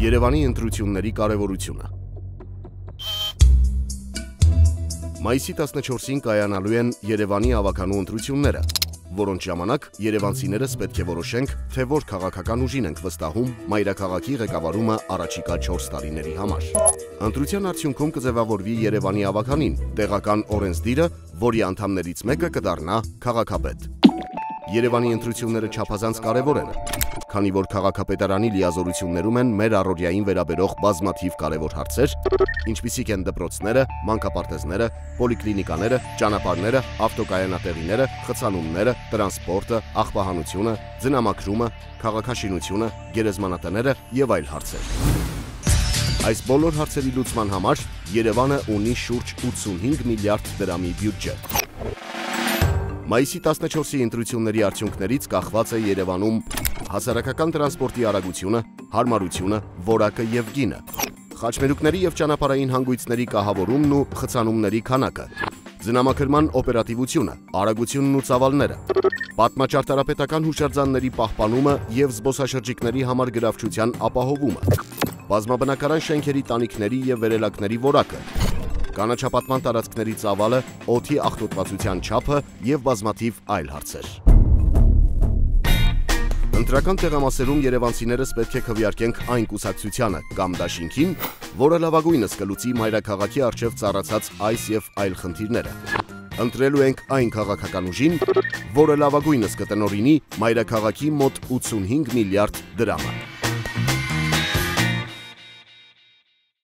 Երևանի ընտրությունների կարևորությունը։ Մայիսի 14-ին կայանալու են Երևանի ավականու ընտրությունները, որոնց ժամանակ երևանցիներս պետք է որոշենք, թե որ քաղաքական ուժին ենք վստահում մայրաքաղաքի ղեկավարումը առաջիկա 4 տարիների համար։ Ընտրության արդյունքում կձևավորվի Երևանի ավականին, տեղական օրենսդիրը, որի անդամներից մեկը կդառնա քաղաքապետ։ Երևանի ընտրությունները չափազանց կարևոր են, քանի որ քաղաքապետարանի լիազորություններում են մեր առօրյային վերաբերող բազմաթիվ կարևոր հարցեր, ինչպիսիք են դպրոցները, մանկապարտեզները, պոլիկլինիկաները, ճանապարհները, ավտոկայանատեղիները, խցանումները, տրանսպորտը, աղբահանությունը, ձնամաքրումը, քաղաքաշինությունը, գերեզմանատները եւ այլ հարցեր։ Այս բոլոր հարցերի լուծման համար Երևանը ունի շուրջ 85 միլիարդ դրամի բյուջե։ Մայիսի 14-ի ընտրությունների արդյունքներից կախված է Երևանում հասարակական տրանսպորտի արագությունը, հարմարությունը, որակը եւ գինը, խաչմերուկների եւ ճանապարհային հանգույցների կահավորումն ու խցանումների քանակը, ձնամաքրման օպերատիվությունը, արագությունն ու ծավալները, պատմաճարտարապետական հուշարձանների պահպանումը եւ զբոսաշրջիկների համար գրավչության ապահովումը, բազմաբնակարան շենքերի տանիքների եւ վերելակների որակը, կանաչապատման տարածքների ծավալը, օդի աղտոտվածության չափը եւ բազմաթիվ այլ հարցեր։ Ընտրական տեղամասերում երևանցիներս պետք է քվեարկենք այն կուսակցությանը կամ դաշինքին, որը լավագույնս կլուծի մայրաքաղաքի առջև ծառացած այս եւ այլ խնդիրները։ Ընտրելու ենք այն քաղաքական ուժին, որը լավագույնս կտնօրինի մայրաքաղաքի մոտ 85 միլիարդ դրամը։